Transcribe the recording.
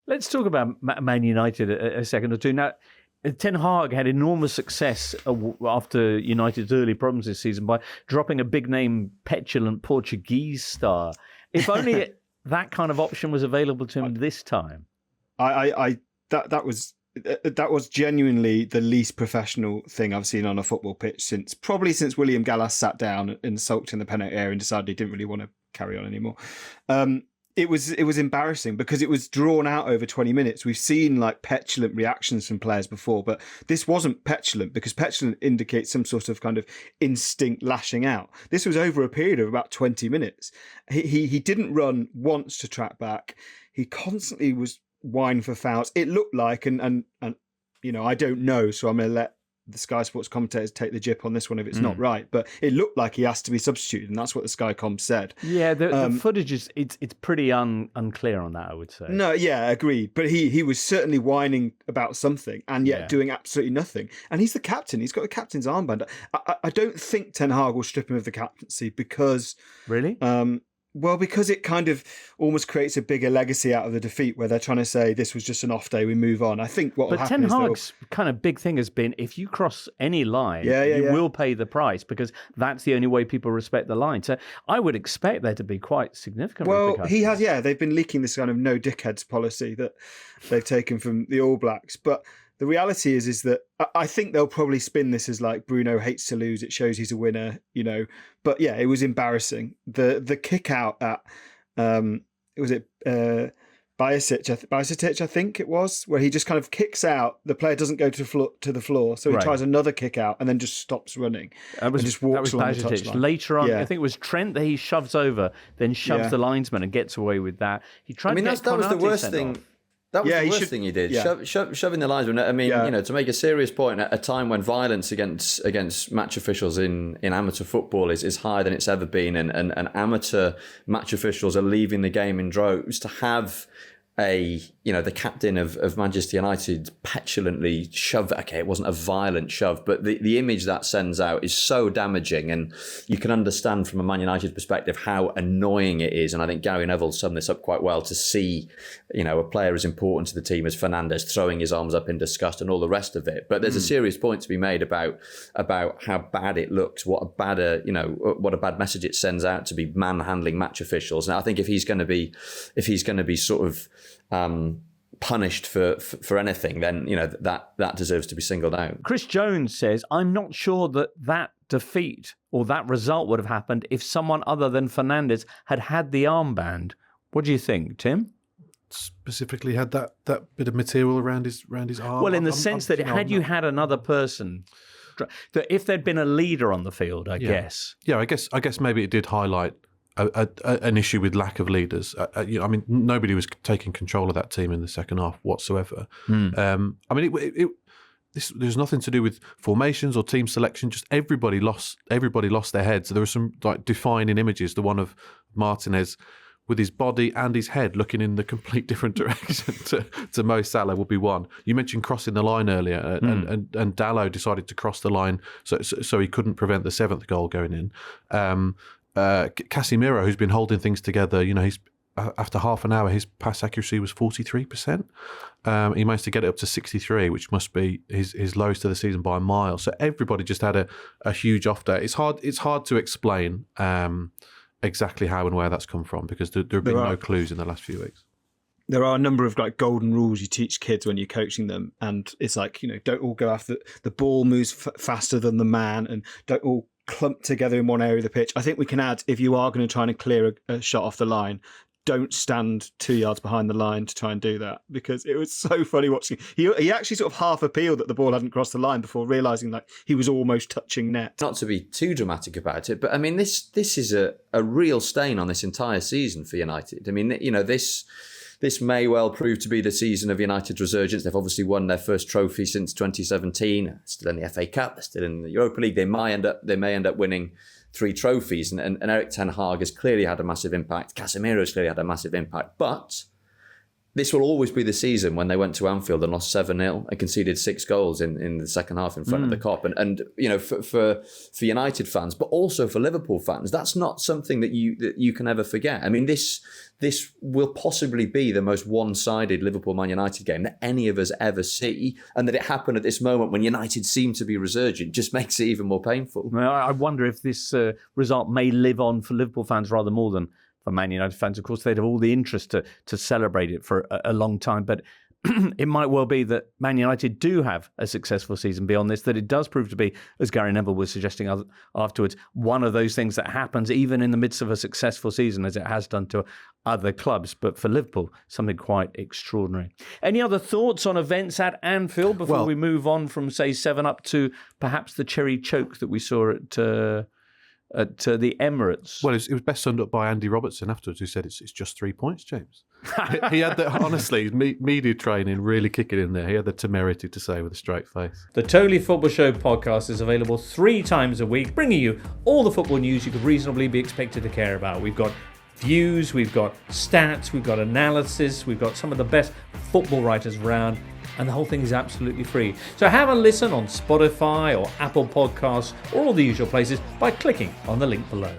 Let's talk about Man United a second or two. Now, Ten Hag had enormous success after United's early problems this season by dropping a big-name, petulant Portuguese star. If only that kind of option was available to him this time. That was genuinely the least professional thing I've seen on a football pitch since William Gallas sat down and sulked in the penalty area and decided he didn't really want to carry on anymore. It was embarrassing because it was drawn out over 20 minutes. We've seen like petulant reactions from players before, but this wasn't petulant because petulant indicates some sort of kind of instinct lashing out. This was over a period of about 20 minutes. He didn't run once to track back. He constantly was whining for fouls. It looked like, and you know, I don't know, so I'm going to let the Sky Sports commentators take the jip on this one if it's not right, but it looked like he has to be substituted, and that's what the Sky Com said. Yeah, the footage is it's pretty unclear on that, I would say. No, yeah, agreed. But he was certainly whining about something and yet doing absolutely nothing. And he's the captain. He's got the captain's armband. I don't think Ten Hag will strip him of the captaincy because... Really? Well, because it kind of almost creates a bigger legacy out of the defeat where they're trying to say this was just an off day, we move on. I think what will happen is... But Ten Hag's kind of big thing has been if you cross any line, you will pay the price because that's the only way people respect the line. So I would expect there to be quite significant repercussions. He has, they've been leaking this kind of no dickheads policy that they've taken from the All Blacks. But the reality is that I think they'll probably spin this as like Bruno hates to lose. It shows he's a winner, you know. But yeah, it was embarrassing. The kick out at Bajcetic, I think it was, where he just kind of kicks out. The player doesn't go to the floor, so he tries another kick out and then just stops running and just walks along the touchline. Later on, I think it was Trent that he shoves over, then shoves the linesman and gets away with that. He tried. I mean, that was the worst thing. That was the worst thing he did, shoving the linesman. I mean, you know, to make a serious point at a time when violence against match officials in amateur football is higher than it's ever been, and amateur match officials are leaving the game in droves, to have the captain of Manchester United petulantly shove. Okay, it wasn't a violent shove, but the image that sends out is so damaging, and you can understand from a Man United perspective how annoying it is. And I think Gary Neville summed this up quite well, to see, you know, a player as important to the team as Fernandes throwing his arms up in disgust and all the rest of it. But there's a serious point to be made about how bad it looks, what a bad message it sends out to be manhandling match officials. And I think if he's going to be sort of punished for anything, then you know that deserves to be singled out. Chris Jones says, I'm not sure that defeat or that result would have happened if someone other than Fernandes had the armband. What do you think, Tim? Specifically had that bit of material around his arm. Well, in the sense that had you had another person, that if there'd been a leader on the field, I guess. Yeah, I guess maybe it did highlight an issue with lack of leaders. I mean, nobody was taking control of that team in the second half whatsoever. I mean, there's nothing to do with formations or team selection. Just everybody lost their heads. So there were some like defining images. The one of Martinez with his body and his head looking in the complete different direction to Mo Salah would be one. You mentioned crossing the line earlier, and Dalot decided to cross the line so he couldn't prevent the seventh goal going in. Casemiro, who's been holding things together, you know, he's after half an hour, his pass accuracy was 43%. He managed to get it up to 63, which must be his lowest of the season by a mile. So everybody just had a huge off day. It's hard to explain exactly how and where that's come from, because there have been no clues in the last few weeks. There are a number of like golden rules you teach kids when you're coaching them, and it's like, you know, don't all go after the ball moves faster than the man, and don't all clump together in one area of the pitch. I think we can add, if you are going to try and clear a shot off the line, don't stand 2 yards behind the line to try and do that, because it was so funny watching. He actually sort of half appealed that the ball hadn't crossed the line before realising like he was almost touching net. Not to be too dramatic about it, but I mean, this is a real stain on this entire season for United. I mean, you know, this may well prove to be the season of United's resurgence. They've obviously won their first trophy since 2017. Still in the FA Cup, they're still in the Europa League. They may end up winning 3 trophies. And Erik Ten Hag has clearly had a massive impact. Casemiro has clearly had a massive impact. But this will always be the season when they went to Anfield and lost 7-0 and conceded 6 goals in the second half in front of the Kop. And you know, for United fans, but also for Liverpool fans, that's not something that you can ever forget. I mean, this will possibly be the most one-sided Liverpool-Man United game that any of us ever see, and that it happened at this moment when United seem to be resurgent just makes it even more painful. Well, I wonder if this result may live on for Liverpool fans rather more than for Man United fans. Of course, they'd have all the interest to celebrate it for a long time, but it might well be that Man United do have a successful season beyond this, that it does prove to be, as Gary Neville was suggesting afterwards, one of those things that happens even in the midst of a successful season, as it has done to other clubs. But for Liverpool, something quite extraordinary. Any other thoughts on events at Anfield before we move on from, say, 7-Up to perhaps the cherry choke that we saw at the Emirates? Well, it was best summed up by Andy Robertson afterwards, who said it's just 3 points, James. He had honestly, media training really kicking in there. He had the temerity to say with a straight face. The Totally Football Show podcast is available 3 times a week, bringing you all the football news you could reasonably be expected to care about. We've got views, we've got stats, we've got analysis, we've got some of the best football writers around, and the whole thing is absolutely free. So have a listen on Spotify or Apple Podcasts or all the usual places by clicking on the link below.